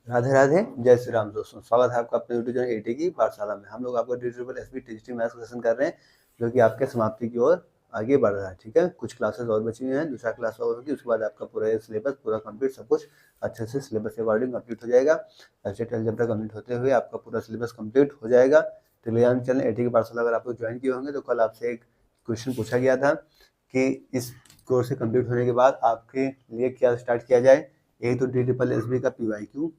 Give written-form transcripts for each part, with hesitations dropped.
राधे राधे, जय श्री राम दोस्तों। स्वागत है आपका अपने यूट्यूब चैनल एटी की पाठशाला में। हम लोग आपको DSSB टीजीटी मैथ्स का सेशन कर रहे हैं, जो कि आपके समाप्ति की ओर आगे बढ़ रहा है। ठीक है, कुछ क्लासेस और बची हुई हैं, दूसरा क्लास और होगी, उसके बाद आपका पूरा सिलेबस पूरा कंप्लीट, सब कुछ अच्छे से सिलेबस के अकॉर्डिंग कंप्लीट हो जाएगा। एब्स्ट्रैक्ट अलजेब्रा कंप्लीट होते हुए आपका पूरा सिलेबस कंप्लीट हो जाएगा। टेलीग्राम चैनल एटी की पाठशाला अगर आप लोग ज्वाइन किए होंगे तो कल आपसे एक क्वेश्चन पूछा गया था कि इस कोर्स से कंप्लीट होने के बाद आपके लिए क्या स्टार्ट किया जाए। एक तो DSSB का PYQ,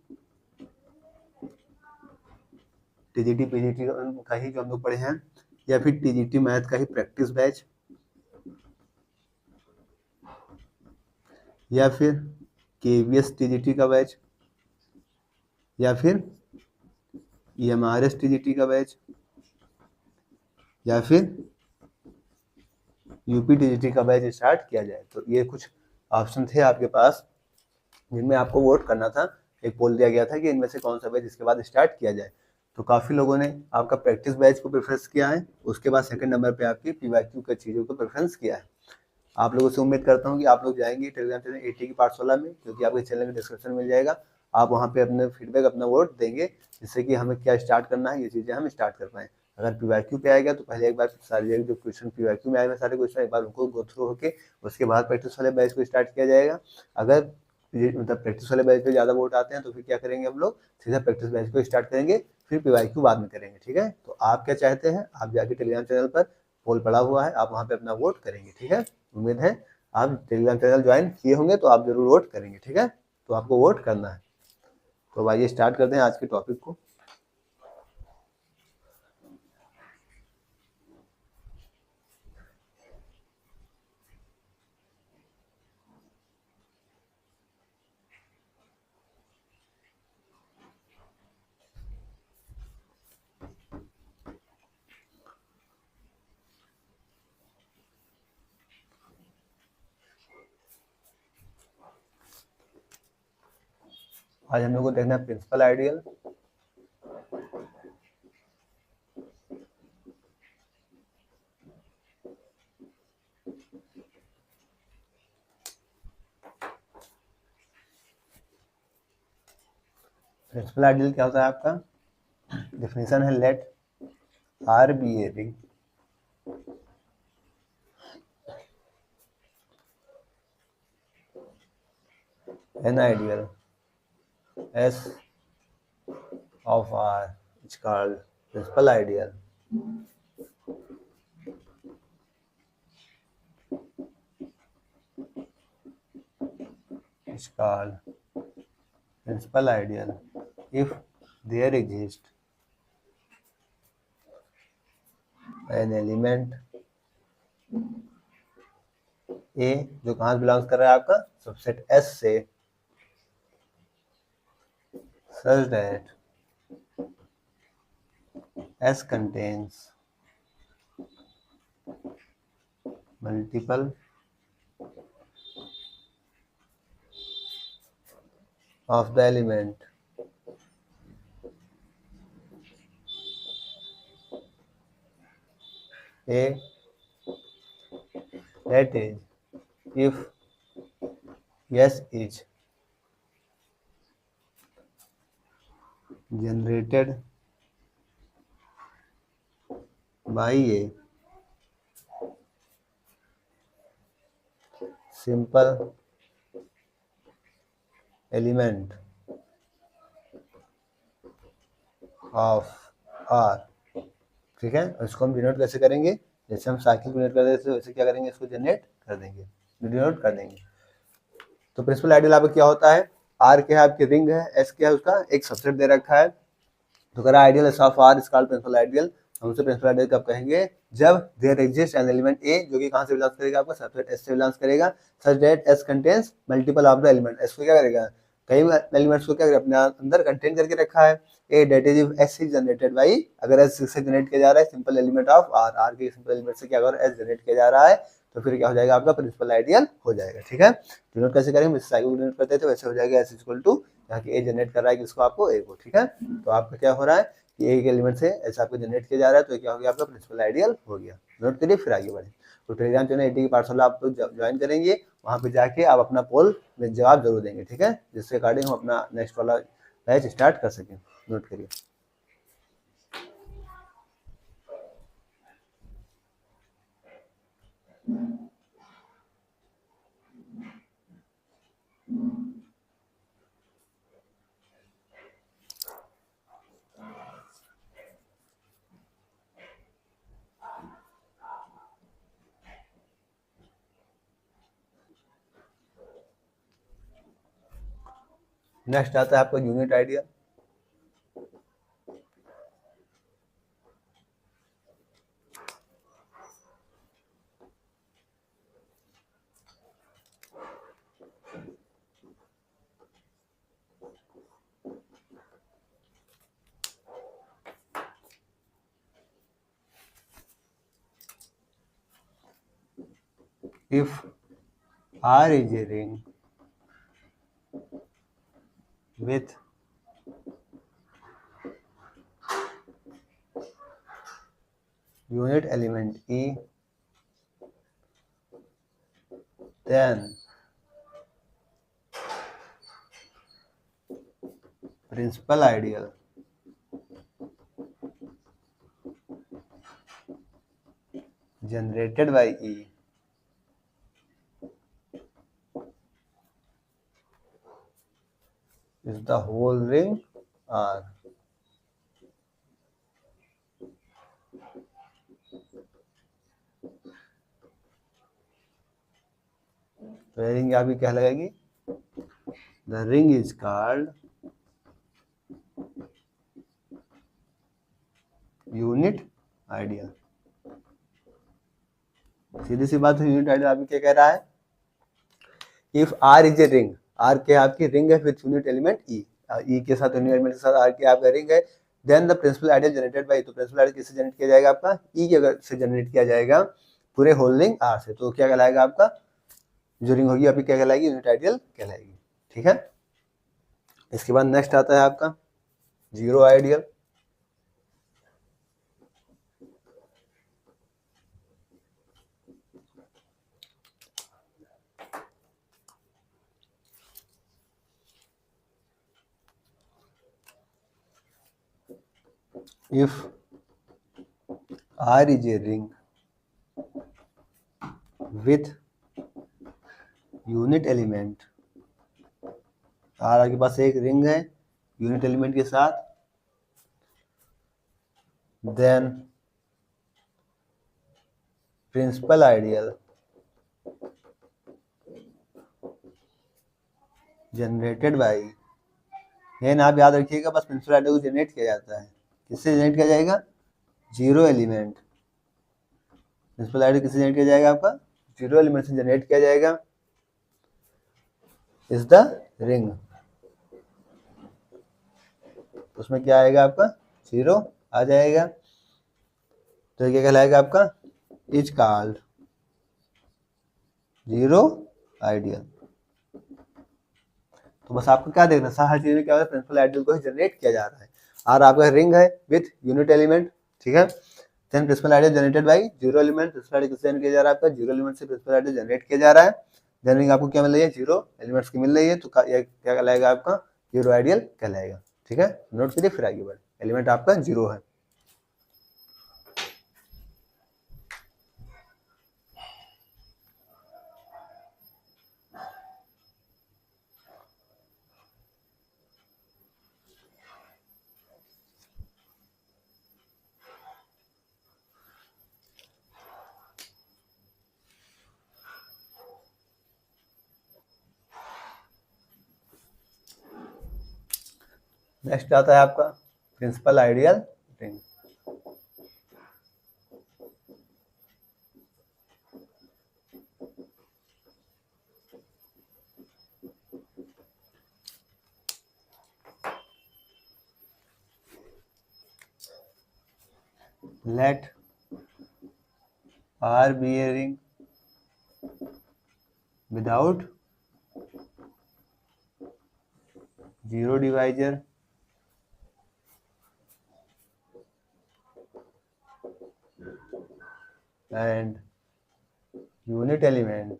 टीजीटी पीजीटी का ही जो हम लोग पढ़े हैं, या फिर टीजीटी मैथ का ही प्रैक्टिस बैच, या फिर KVS टीजीटी का बैच, या फिर EMRS टीजीटी का बैच, या फिर यूपी टीजीटी का बैच स्टार्ट किया जाए। तो ये कुछ ऑप्शन थे आपके पास जिनमें आपको वोट करना था। एक पोल दिया गया था कि इनमें से कौन सा बैच इसके बाद स्टार्ट किया जाए। तो काफ़ी लोगों ने आपका प्रैक्टिस बैच को प्रेफरेंस किया है, उसके बाद सेकंड नंबर पे आपकी PYQ की चीज़ों को प्रेफरेंस किया है। आप लोगों से उम्मीद करता हूँ कि आप लोग जाएंगे टेलीग्राम चैनल एटी की पाठशाला में, क्योंकि आपके चैनल में डिस्क्रिप्शन मिल जाएगा। आप वहाँ पे अपने फीडबैक, अपना वोट देंगे, जिससे कि हमें क्या स्टार्ट करना है, ये चीज़ें हम स्टार्ट कर पाएँ। अगर PYQ पे आएगा तो पहले एक बार सारे जो क्वेश्चन PYQ में आए हुए सारे क्वेश्चन एक बार उनको गो थ्रू होके उसके बाद प्रैक्टिस वाले बैच को स्टार्ट किया जाएगा। अगर मतलब प्रैक्टिस वाले बैच पे ज़्यादा वोट आते हैं तो फिर क्या करेंगे, हम लोग सीधा प्रैक्टिस बैच को स्टार्ट करेंगे, फिर PYQ बाद में करेंगे। ठीक है, तो आप क्या चाहते हैं, आप जाके टेलीग्राम चैनल पर पोल पड़ा हुआ है, आप वहाँ पे अपना वोट करेंगे। ठीक है, उम्मीद है आप टेलीग्राम चैनल ज्वाइन किए होंगे तो आप जरूर वोट करेंगे। ठीक है, तो आपको वोट करना है। तो आइए स्टार्ट करते हैं आज के टॉपिक को। आज हम लोग को देखना है प्रिंसिपल आइडियल, प्रिंसिपल आइडियल क्या होता है आपका, डेफिनेशन है let R be a ring an ideal S of R is called principal ideal. Is called principal ideal if there exists an element A जो कहाँ से बिलोंग्स कर रहा है आपका सबसेट S से, such that S contains multiple of the element A, that is if S is generated by a simple element of R। ठीक है, इसको हम डिनोट कैसे करेंगे, जैसे हम साइकिल को डिनोट कर देते हैं वैसे क्या करेंगे, इसको जनरेट कर देंगे, डिनोट कर देंगे। तो प्रिंसिपल आइडियल आपका क्या होता है, R क्या है आपकी रिंग है, S क्या है उसका एक सबसेट दे रखा है। तो अगर ideal S of R is called principal ideal, हम उसे प्रिंसिपल आइडियल कब कहेंगे, जब there exist an element A जो कि कहां से बिलोंग करेगा, आपका सबसेट S से बिलोंग करेगा, such that S contains multiple of the element. S को क्या करेगा, कई एलिमेंट्स को क्या करेगा अपने अंदर कंटेन करके रखा है। A that is if S is generated by, अगर S से जनरेट किया जा रहा है simple element of R, R के सिंपल एलिमेंट से क्या अगर S जनरेट किया जा रहा है तो फिर क्या हो जाएगा आपका प्रिंसिपल आइडियल हो जाएगा। ठीक है, डिनोट कैसे करेंगे, जैसे साइकिल डिनोट करते थे वैसे हो जाएगा S इक्वल टू यहाँ की A जनरेट कर रहा है किसको, आपको A को। ठीक है, तो आपका क्या हो रहा है कि एक एलिमेंट से ऐसा आपको जनरेट किया जा रहा है, तो क्या हो गया आपका प्रिंसिपल आइडियल हो गया। नोट करिए, फिर आगे बढ़े। तो टेलीग्राम चैनल एटी की पाठशाला आप लोग ज्वाइन करेंगे, वहाँ पे जाके आप अपना पोल में जवाब जरूर देंगे। ठीक है, जिसके अकॉर्डिंग हम अपना नेक्स्ट वाला बैच स्टार्ट कर सकें। नोट करिए। नेक्स्ट आता है आपका unit idea. If R is a ring with unit element E, then principal ideal generated by E is the whole ring R. तो ये रिंग आपकी क्या लगेगी? The ring is called unit ideal. सीधी सी बात है, यूनिट आइडियल आपकी क्या कह रहा है? If R is a ring, R के आपकी रिंग है with unit element E, E के साथ यूनिट एलिमेंट के साथ आर की आपका रिंग है, then the principal ideal generated by, तो प्रिंसिपल आइडियल किससे जनरेट किया जाएगा? आपका ई के अगर से जनरेट किया जाएगा पूरे होल रिंग आर से, तो क्या कहलाएगा? आपका जो रिंग होगी आपकी क्या कहलाएगी? यूनिट आइडियल कहलाएगी। ठीक है। इसके बाद नेक्स्ट आता है आपका zero ideal. If R is a ring with unit element, R आपके पास एक रिंग है यूनिट एलिमेंट के साथ, then principal ideal generated by, लेकिन आप याद रखिएगा बस प्रिंसिपल आइडियल को जनरेट किया जाता है, किससे जनरेट किया जाएगा? Zero element. प्रिंसिपल आइडियल किससे जनरेट किया जाएगा? आपका जीरो एलिमेंट से जनरेट किया जाएगा। इज द रिंग, उसमें क्या आएगा? आपका जीरो आ जाएगा। तो क्या कहलाएगा? आपका इज कॉल्ड जीरो आइडियल। तो बस आपको क्या देखना, हर चीज में क्या होता है? प्रिंसिपल आइडियल को जनरेट किया जा रहा है। आर आपका रिंग है विथ यूनिट एलिमेंट, ठीक है। Then principal ideal generated by zero element, principal ideal किससे जनरेट किया जा रहा है? आपका जीरो एलिमेंट से प्रिंसिपल आइडियल जनरेट किया जा रहा है। देन रिंग आपको क्या मिल रही है? जीरो एलिमेंट्स की मिल रही है, तो क्या कहलाएगा? आपका जीरो आइडियल कहलाएगा। ठीक है, नोट करिए फिर आगे बढ़े। एलिमेंट आपका जीरो है। नेक्स्ट आता है आपका principal ideal ring. Let R be a ring without zero divisor and unit element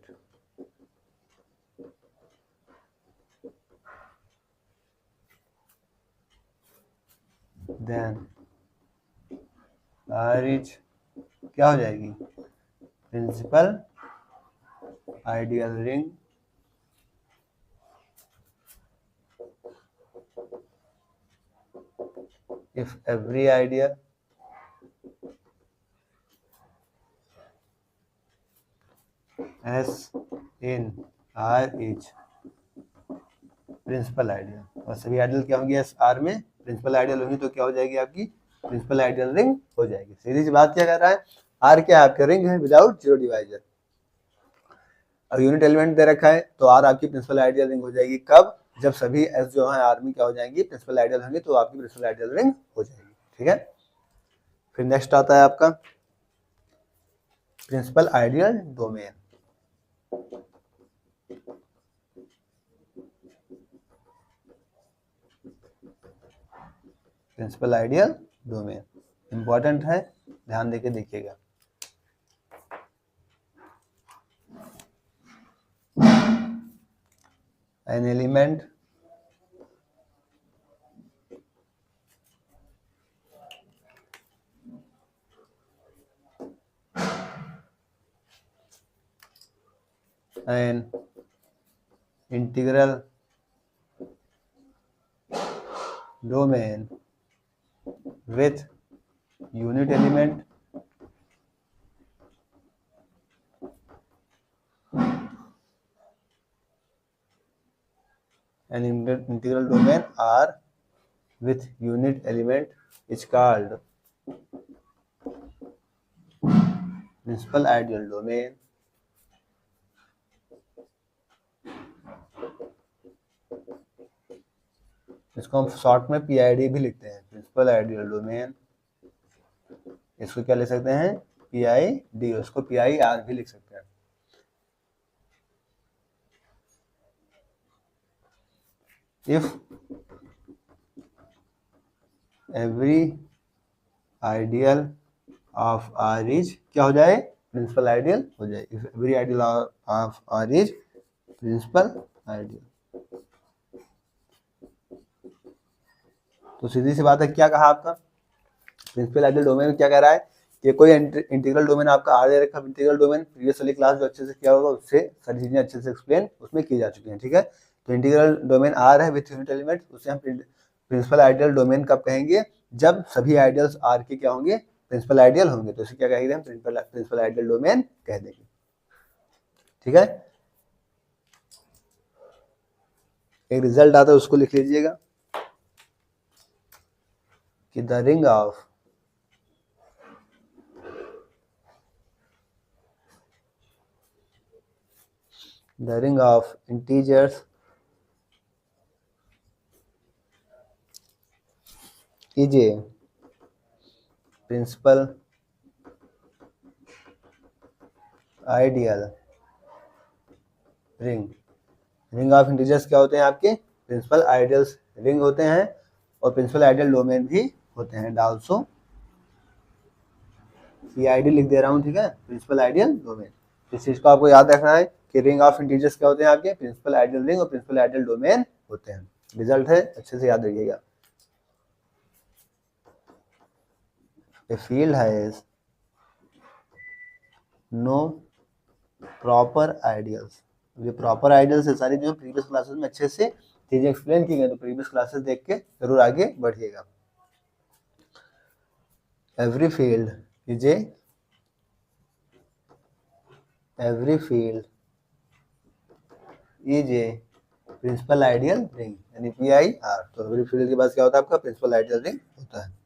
then R is क्या हो जाएगी, principal ideal ring if every idea S in R is principal ideal, और सभी ideal क्या होंगे एस आर में principal ideal होंगी, तो क्या हो जाएगी आपकी प्रिंसिपल आइडियल रिंग हो जाएगी। सीधी सी बात क्या कर रहा है, आर क्या आपका रिंग है विदाउट जीरो डिवाइजर, और यूनिट एलिमेंट दे रखा है, तो आर आपकी प्रिंसिपल आइडियल रिंग हो जाएगी कब, जब सभी एस जो है आर में क्या हो जाएंगी प्रिंसिपल आइडियल होंगे, तो आपकी प्रिंसिपल आइडियल रिंग हो जाएगी। ठीक है, फिर नेक्स्ट आता है आपका principal ideal domain. Principal ideal domain important है, ध्यान देके देखिएगा। An element an integral domain with unit element an integral domain R with unit element is called principal ideal domain. इसको हम शॉर्ट में पीआईडी भी लिखते हैं, प्रिंसिपल आइडियल डोमेन। इसको क्या लिख सकते हैं, पीआईडी, उसको पीआईआर भी लिख सकते हैं। If every ideal of R is क्या हो जाए, प्रिंसिपल आइडियल हो जाए। If every ideal of R is principal ideal, तो सीधी सी बात है, क्या कहा आपका प्रिंसिपल आइडियल डोमेन में क्या कह रहा है कि कोई इंटीग्रल डोमेन आपका आर दे रखा, इंटीग्रल डोमेन प्रीवियस वाली क्लास जो अच्छे से किया होगा उससे सारी चीजें अच्छे से एक्सप्लेन उसमें की जा चुकी हैं। ठीक है, तो इंटीग्रल डोमेन आर है विथ यूनिट एलिमेंट, उसे हम प्रिंसिपल आइडियल डोमेन कब कहेंगे, जब सभी आइडियल्स आर के क्या होंगे प्रिंसिपल आइडियल होंगे, तो इसे क्या कहेंगे हम प्रिंसिपल आइडियल डोमेन कह देंगे। ठीक है, एक रिजल्ट आता है उसको लिख लीजिएगा कि the ring of integers is a principal ideal ring। Ring of integers क्या होते हैं आपके प्रिंसिपल आइडियल्स रिंग होते हैं, और प्रिंसिपल आइडियल डोमेन भी होते हैं। डाल्सो पीआईडी लिख दे रहा हूँ, ठीक है, प्रिंसिपल आइडियल डोमेन। इस चीज को आपको याद रखना है कि रिंग ऑफ इंटीजर्स क्या होते हैं आपके प्रिंसिपल आइडियल रिंग और प्रिंसिपल आइडियल डोमेन होते हैं। रिजल्ट है, अच्छे से याद रखिएगा। A field has no proper ideals। ये प्रॉपर आइडियल्स है सारी जो प्रीवियस क्लासेस में अच्छे से चीजें एक्सप्लेन की गई, तो प्रीवियस क्लासेस देख के जरूर आगे बढ़िएगा। Every field is a principal ideal ring, यानी पीआईआर। तो एवरी फील्ड के बाद क्या होता है आपका प्रिंसिपल आइडियल रिंग होता है।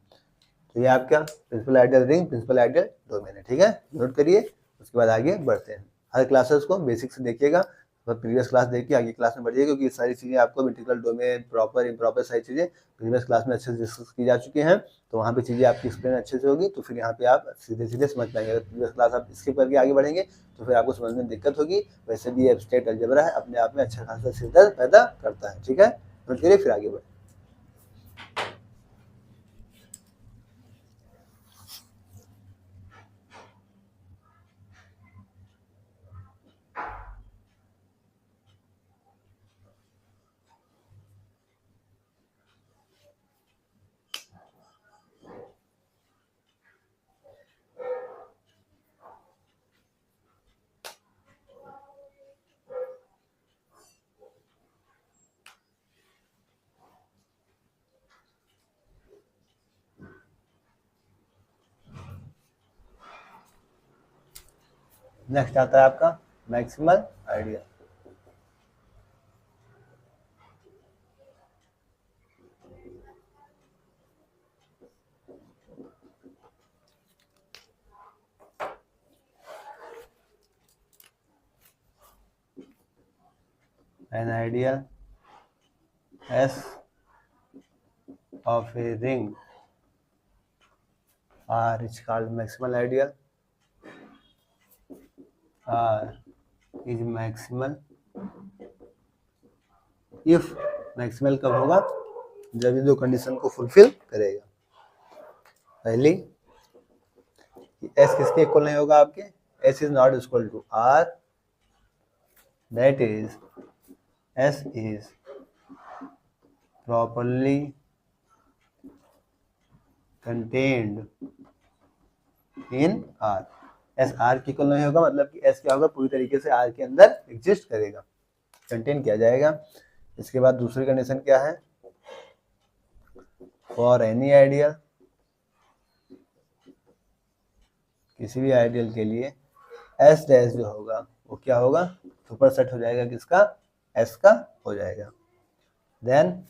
तो ये आपका principal ideal ring principal ideal domain है। ठीक है, नोट करिए, उसके बाद आगे बढ़ते हैं। हर क्लासेस को बेसिक से देखिएगा, प्रीवियस क्लास देखिए आगे क्लास में बढ़िएगा, क्योंकि सारी चीज़ें आपको इंटीग्रल डोमेन प्रॉपर इम्प्रॉपर सारी चीज़ें प्रीवियस क्लास में अच्छे से डिस्कस की जा चुकी हैं, तो वहाँ पे चीज़ें आपकी एक्सप्लेन अच्छे से होगी, तो फिर यहाँ पे आप सीधे सीधे समझ पाएंगे। अगर प्रीवियस क्लास आप स्किप करके आगे बढ़ेंगे तो फिर आपको समझने में दिक्कत होगी। वैसे भी एब्स्ट्रैक्ट अलजेब्रा है, अपने आप में अच्छा खासा सिरदर्द पैदा करता है। ठीक है, नोट करिए, फिर आगे बढ़े। नेक्स्ट आता है आपका maximal ideal. An ideal S of a ring R is called maximal ideal. R is maximal if maximal कब होगा, जब ये दो कंडीशन को फुलफिल करेगा। पहली S किसके इक्वल नहीं होगा आपके, S is not equal to R, that is S is properly contained in R। S R के इक्वल नहीं होगा मतलब कि S क्या होगा, पूरी तरीके से R के अंदर एग्जिस्ट करेगा, कंटेन किया जाएगा। इसके बाद दूसरी कंडीशन क्या है, फॉर एनी आइडियल, किसी भी आइडियल के लिए S डैश जो होगा वो क्या होगा, सुपरसेट हो जाएगा किसका, S का हो जाएगा। देन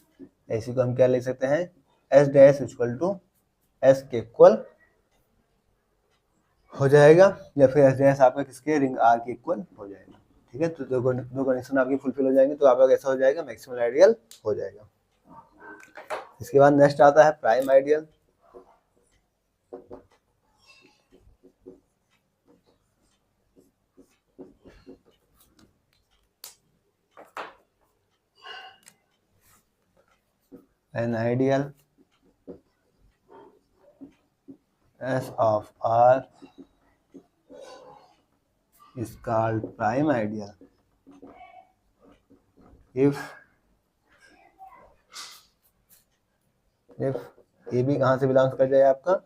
इसी को हम क्या लिख सकते हैं, S dash equal to S के इक्वल हो जाएगा, या फिर S डैश आपका किसके, रिंग R के इक्वल हो जाएगा। ठीक है, तो दो कंडीशन आपकी फुलफिल हो जाएंगे तो आपका कैसा हो जाएगा, मैक्सिमल आइडियल हो जाएगा। इसके बाद नेक्स्ट आता है prime ideal. An ideal S of R is called prime ideal if A B कहाँ से बिलोंग कर जाए आपका,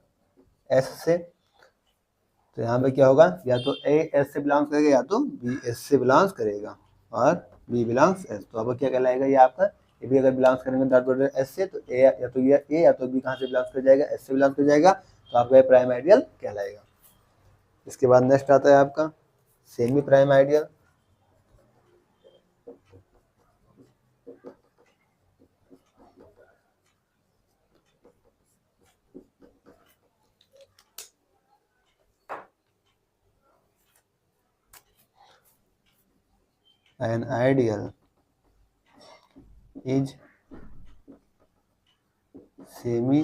S से, तो यहाँ पे क्या होगा, या तो ए एस से बिलोंग करेगा या तो बी एस से बिलोंग करेगा, और बी बिलोंग्स एस, तो अब क्या कहलाएगा ये आपका, ए बी अगर बिलोंग करेंगे डॉट प्रोडक्ट एस से, तो ए या तो बी कहाँ से बिलोंग कर जाएगा, एस से बिलोंग कर जाएगा, तो आपका प्राइम आइडियल कहलाएगा। इसके बाद नेक्स्ट आता है आपका semi prime ideal. An ideal is semi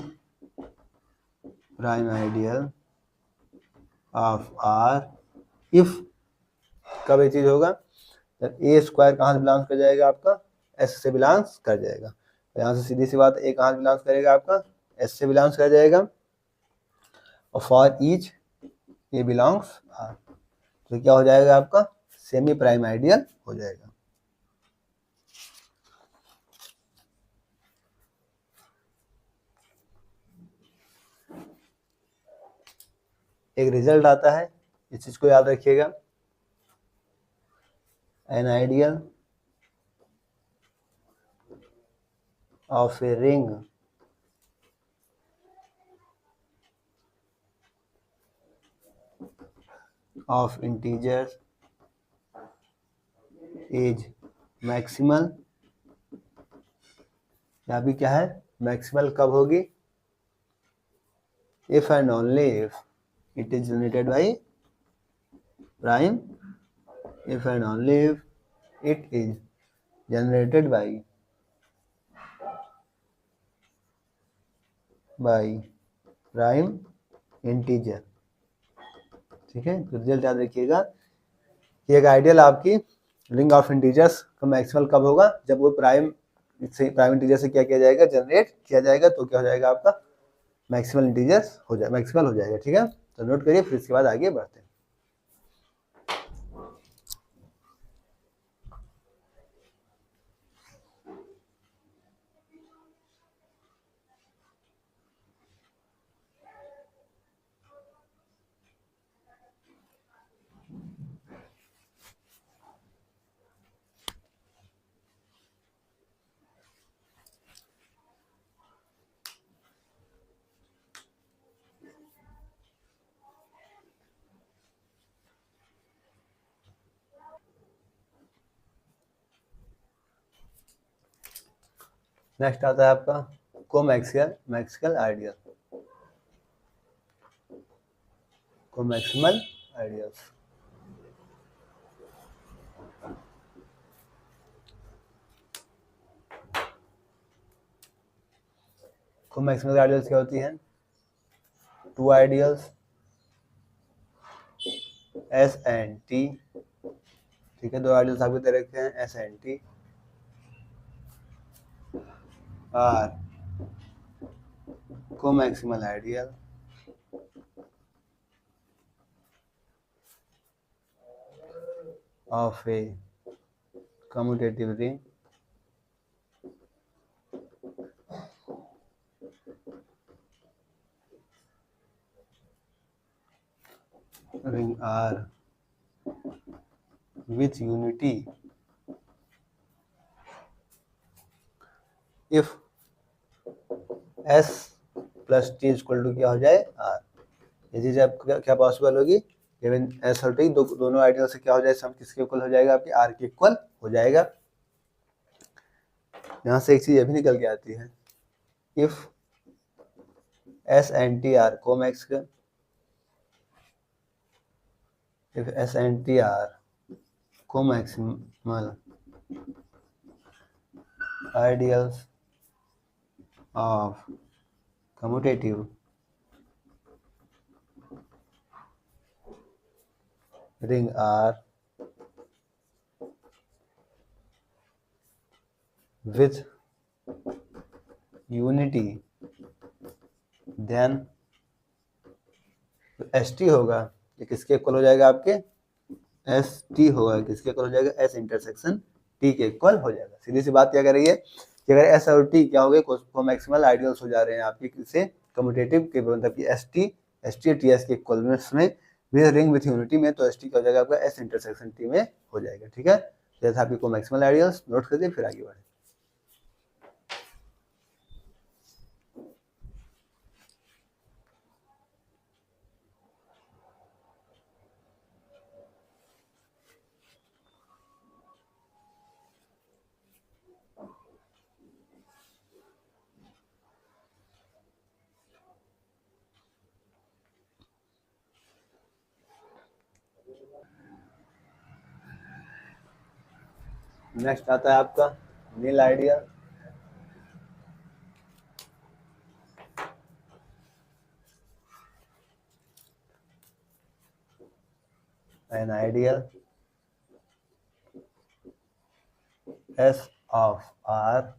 prime ideal of R if, कब ये चीज होगा, जब ए स्क्वायर कहाँ से बिलोंग कर जाएगा आपका, एस से बिलोंग कर जाएगा। तो यहाँ से सीधी सी बात, ए कहाँ से बिलोंग करेगा आपका, एस से बिलोंग कर जाएगा, और for each A belongs R, तो क्या हो जाएगा आपका, सेमी प्राइम आइडियल हो जाएगा। एक रिजल्ट आता है, इस चीज को याद रखिएगा, an ideal of a ring of integers is maximal, यहाँ भी क्या है, मैक्सिमल कब होगी, if and only if it is generated by prime, if and only if it is generated by prime integer। ठीक है, तो रिजल्ट याद रखिएगा कि एक आइडियल आपकी रिंग ऑफ इंटीजर्स का मैक्सिमल कब होगा, जब वो प्राइम इंटीजर से क्या किया जाएगा, जनरेट किया जाएगा, तो क्या हो जाएगा आपका, मैक्सिमल इंटीजर्स हो जाए, मैक्सिमल हो जाएगा। ठीक है, तो नोट करिए, फिर इसके बाद आगे बढ़ते हैं। नेक्स्ट आता है आपका comaximal ideal. Comaximal ideals, comaximal ideals क्या होती हैं? Two ideals S and T, ठीक है, दो आइडियल्स आपके दे रखे हैं S and T are comaximal ideal of a commutative ring R with unity if S plus T equal to क्या हो जाए R। ये चीज आपको क्या पॉसिबल होगी? इवन S और T दोनों आइडियल से क्या हो जाए, सम किसके इक्वल हो जाएगा? आपकी R के इक्वल हो जाएगा। यहाँ से एक चीज ये भी निकल के आती है, if S and T are comaximal, if S and T are comaximal ideals of commutative ring R with unity, then S T होगा, ये किसके इक्वल हो जाएगा? आपके एस टी होगा, किसके इक्वल हो जाएगा? एस इंटरसेक्शन टी के इक्वल हो जाएगा। सीधी सी बात क्या कर रही है कि अगर एस और टी क्या हो गए, कोमैक्सिमल आइडियल्स हो जा रहे हैं आपके किससे? कम्यूटेटिव के, मतलब कि एस टी टी एस के इक्वल में विद रिंग विथ यूनिटी में, तो एस टी क्या हो जाएगा आपका? एस इंटरसेक्शन टी में हो जाएगा। ठीक है, जैसे आपकी कोमैक्सिमल आइडियल्स नोट कर दिए, फिर आगे बढ़े। नेक्स्ट आता है आपका नील ideal. an ideal S of R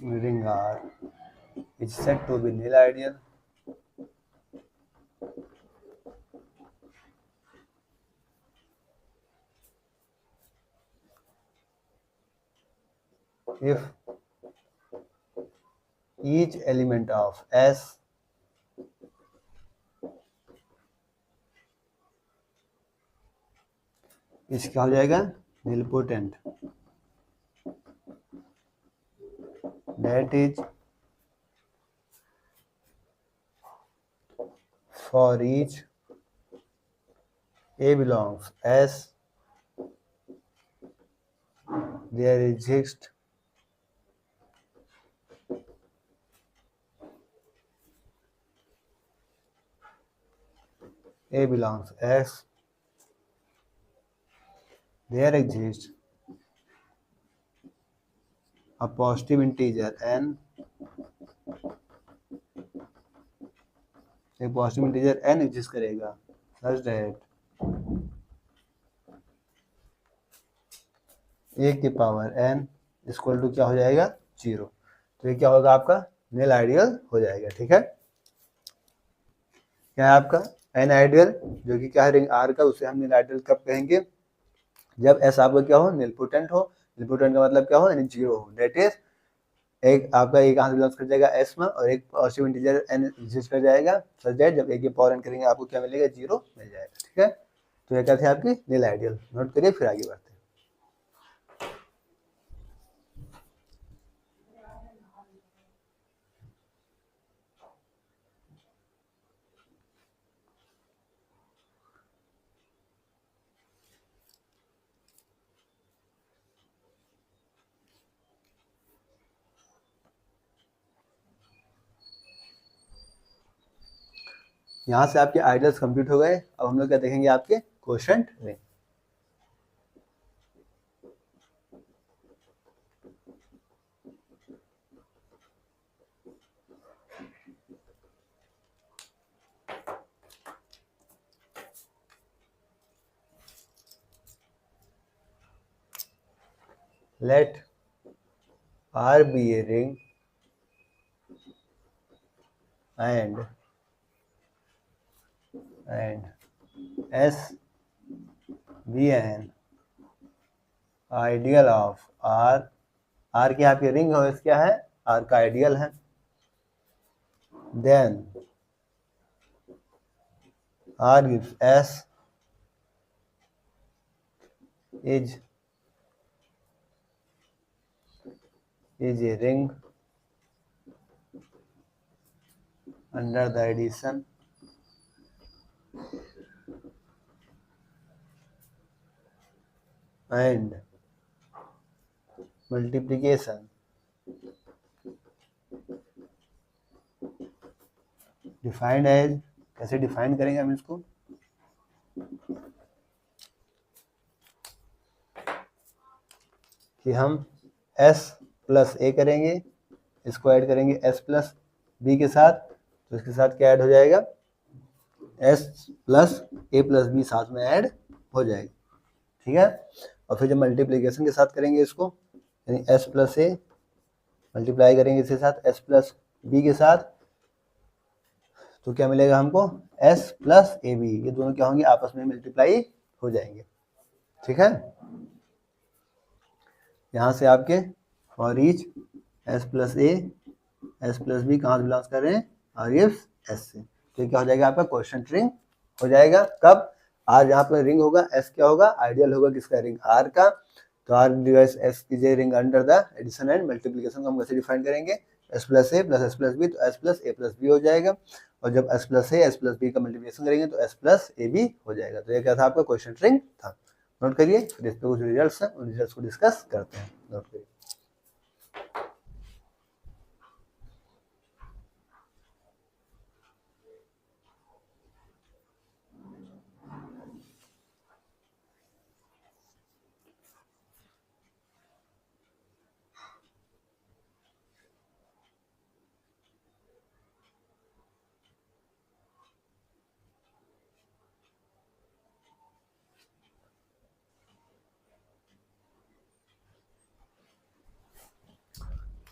ring R is said to be nil ideal if each element of S इस क्या हो जाएगा? nilpotent, that is for each A belongs S there exists A belongs S there exists a positive integer n, एक positive integer n exist करेगा such that a की power n equal to क्या हो जाएगा? 0। तो ये क्या होगा? आपका नील आइडियल हो जाएगा। ठीक है, क्या है आपका? एन आइडियल जो कि क्या है? रिंग आर का, उसे हम नील आइडियल कब कहेंगे? जब एस आपका क्या हो? नीलपोटेंट हो। नीलपोटेंट का मतलब क्या हो? यानी 0 हो। दैट इज एक आपका एक कहाँ से बिलोंग्स कर जाएगा? एस में, और एक पॉजिटिव इंटीजर एन एग्जिस्ट कर जाएगा सच दैट जब एक की पावर एन करेंगे आपको क्या मिलेगा? 0 मिल जाएगा। ठीक है, तो ये क्या थे आपकी नील आइडियल। नोट करिए, फिर आगे बढ़ते हैं। यहाँ से आपके आइडियल्स कंप्लीट हो गए। अब हम लोग क्या देखेंगे, आपके quotient ring. Let R be a ring and S be an ideal of R। R की आपकी रिंग हो, क्या है, R का आइडियल है। Then R gives S is a ring under the addition and multiplication defined as. कैसे define करेंगे हम इसको, कि हम s प्लस ए करेंगे, इसको ऐड करेंगे s प्लस बी के साथ, तो इसके साथ क्या ऐड हो जाएगा, s plus A plus B साथ में ऐड हो जाएगा, ठीक है। और फिर जब मल्टीप्लीकेशन के साथ करेंगे इसको, यानी s प्लस ए मल्टीप्लाई करेंगे इसके साथ s प्लस बी के साथ, तो क्या मिलेगा हमको, s प्लस ए बी, ये दोनों क्या होंगे, आपस में मल्टीप्लाई हो जाएंगे, ठीक है। यहाँ से आपके for each s plus A S plus B कहाँ से बिलोंग्स कर रहे हैं, आर एफ एस से, तो क्या हो जाएगा आपका क्वेश्चन रिंग हो जाएगा। कब, आर यहाँ पे रिंग होगा, एस क्या होगा, आइडियल होगा किसका, रिंग आर का, तो आर डिवाइस एस की जे ring under the addition and multiplication को हम कैसे डिफाइन करेंगे, S plus A plus S plus B, तो S plus A plus B हो जाएगा, और जब S plus A S plus B का मल्टीप्लीकेशन करेंगे तो एस प्लस ए बी हो जाएगा। तो ये क्या था आपका क्वेश्चन रिंग था। नोट करिए, फिर इस पे कुछ रिजल्ट्स हैं, उन रिजल्ट्स को डिस्कस करते हैं। नोट करिए।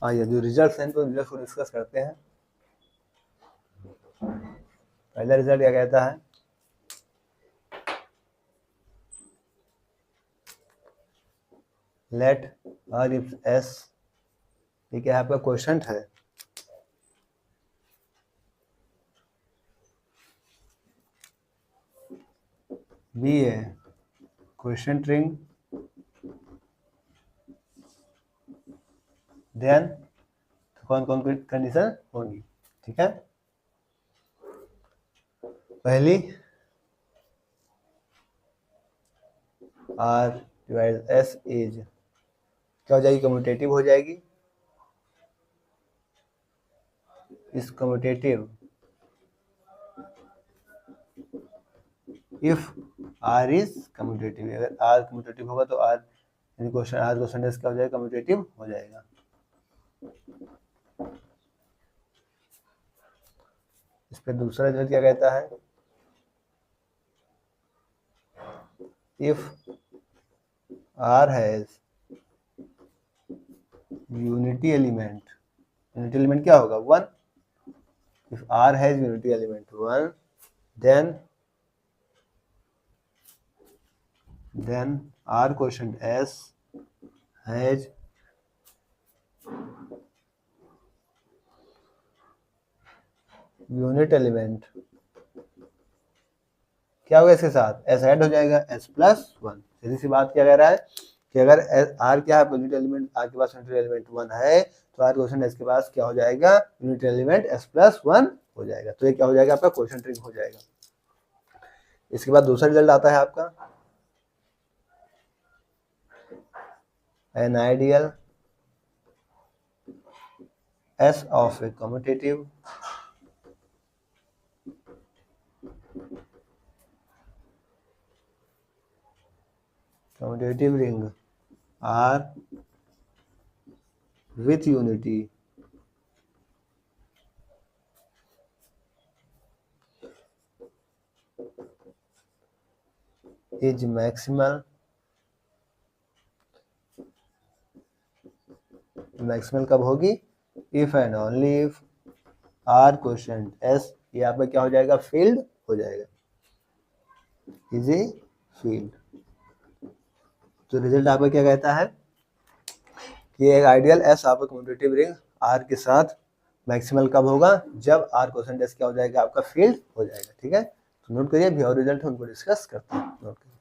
आइए जो रिजल्ट्स हैं तो रिजल्ट को डिस्कस करते हैं। पहला रिजल्ट क्या कहता है, लेट आर इफ एस, ये क्या है आपका क्वेश्चन है, बी ए क्वेश्चन रिंग, देन कौन कौन कंडीशन होंगी, ठीक है। पहली, आर डिवाइड एस इज, क्या हो जाएगी, कम्यूटेटिव हो जाएगी, इस commutative if R is commutative, अगर आर कम्यूटेटिव होगा तो R question, R question S क्या हो जाएगा, कम्यूटेटिव हो जाएगा। इस पर दूसरा रिजल्ट क्या कहता है, if R has unity element, unity element क्या होगा, one, if R has unity element one, then R quotient S has unit element, क्या होगा इसके साथ, S ऐड हो जाएगा, S प्लस वन। सीधी सी बात क्या कह रहा है कि अगर R क्या है, यूनिट एलिमेंट, R के पास यूनिट एलिमेंट वन है, तो R क्वेश्चन S के पास क्या हो जाएगा, unit element S plus one हो जाएगा, तो ये क्या हो जाएगा आपका क्वेश्चन रिंग हो जाएगा। इसके बाद दूसरा रिजल्ट आता है आपका, an ideal S of a commutative commutative ring R with unity is maximal कब होगी? If and only if R question S, ये आपका क्या हो जाएगा? फील्ड हो जाएगा, इज ए फील्ड। तो रिजल्ट आपका क्या कहता है कि एक आइडियल एस आपका कम्यूटेटिव रिंग आर के साथ मैक्सिमल कब होगा? जब आर क्वेश्चन एस क्या हो जाएगा? आपका फील्ड हो जाएगा। ठीक है, तो नोट करिए, भी और रिजल्ट है उनको डिस्कस करते हैं। नोट करिए।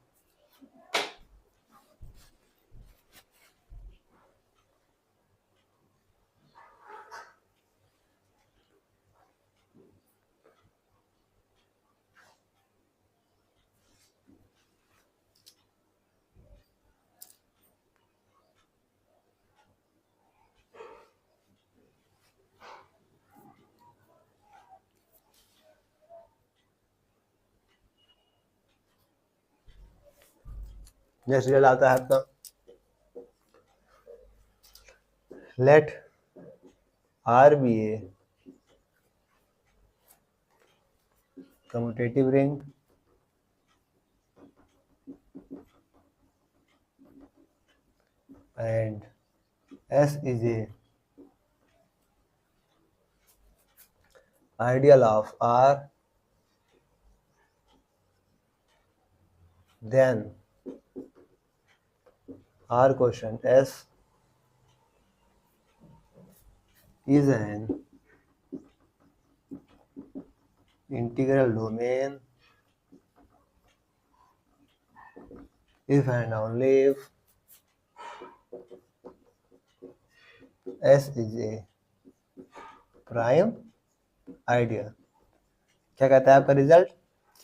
नेक्स्ट रिजल्ट आता है आपका, let R be a commutative ring and S is a ideal of R, then R quotient S is an integral domain if and only if S is a prime ideal। क्या कहता है आपका result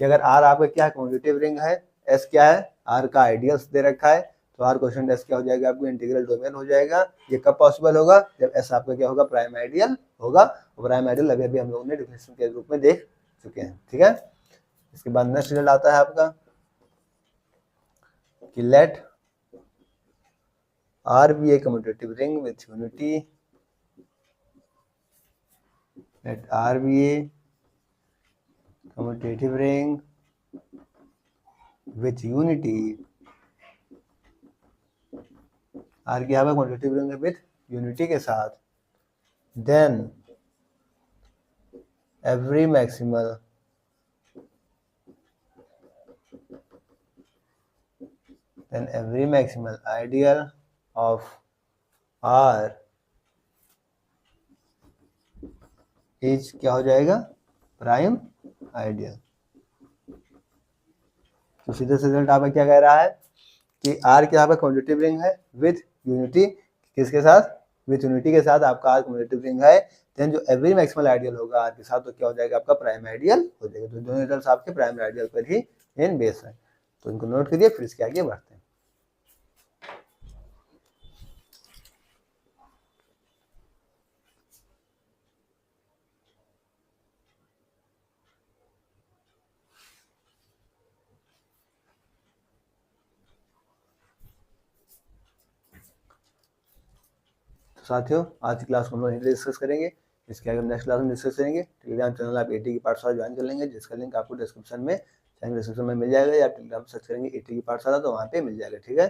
कि अगर R आपका क्या commutative ring है, S क्या है? R का आइडियल्स दे रखा है, तो R क्वेश्चन S क्या हो जाएगा? आपको इंटीग्रल डोमेन हो जाएगा। ये कब पॉसिबल होगा? जब S आपका क्या होगा? प्राइम आइडियल होगा। और प्राइम आइडियल अभी हम लोगों ने डिफिनेशन के रूप में देख चुके हैं। ठीक है, इसके बाद नेक्स्ट रिजल्ट आता है आपका कि late R be a commutative ring with unity, let R be a commutative ring with unity, R क्या है? commutative ring with unity के साथ, then every maximal ideal of R is क्या हो जाएगा? Prime ideal. तो सीधे से रिजल्ट आपका क्या कह रहा है कि R क्या आपका कम्यूटेटिव रिंग है विथ यूनिटी, किसके साथ? विथ यूनिटी के साथ आपका R कम्यूटेटिव रिंग है, देन जो एवरी मैक्सिमल आइडियल होगा R के साथ, तो क्या हो जाएगा? आपका प्राइम आइडियल हो जाएगा। तो दोनों रिजल्ट्स आपके प्राइम आइडियल पर ही इन बेस है, तो इनको नोट करिए, फिर इसके आगे बढ़ते हैं। साथियों, आज की क्लास को हम लोग यहीं डिस्कस करेंगे। इसके आगे हम नेक्स्ट क्लास में डिस्कस करेंगे। टेलीग्राम चैनल आप एटी की पाठशाला ज्वाइन कर लेंगे, जिसका लिंक आपको डिस्क्रिप्शन में मिल जाएगा, या टेलीग्राम सर्च करेंगे एटी की पाठशाला तो वहाँ पे मिल जाएगा। ठीक है,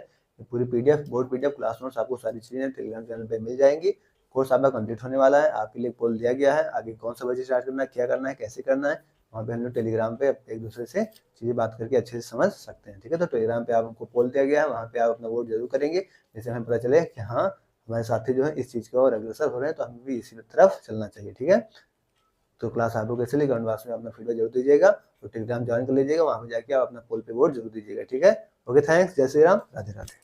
पूरी PDF, board PDF, class notes, आपको सारी चीज़ें टेलीग्राम चैनल पर मिल जाएंगी। कोर्स आपका कंप्लीट होने वाला है, आपके लिए पोल दिया गया है, आगे कौन सा बजे स्टार्ट करना है, क्या करना है, कैसे करना है, वहाँ पे हम लोग टेलीग्राम पे एक दूसरे से चीज़ें बात करके अच्छे से समझ सकते हैं। ठीक है, तो टेलीग्राम पे आपको पोल दिया गया है, वहाँ पे आप अपना वोट जरूर करेंगे, जिससे हमें पता चले कि हाँ हमारे साथी जो है इस चीज़ की ओर अग्रसर हो रहे हैं, तो हमें भी इसी तरफ चलना चाहिए। ठीक है, तो क्लास आपको कैसे लगी कमेंट बॉक्स में अपना फीडबैक जरूर दीजिएगा, तो टेलीग्राम ज्वाइन कर लीजिएगा, वहाँ पे जाके आप अपना पोल पे वोट जरूर दीजिएगा। ठीक है, ओके, थैंक्स, जय श्री राम, राधे राधे।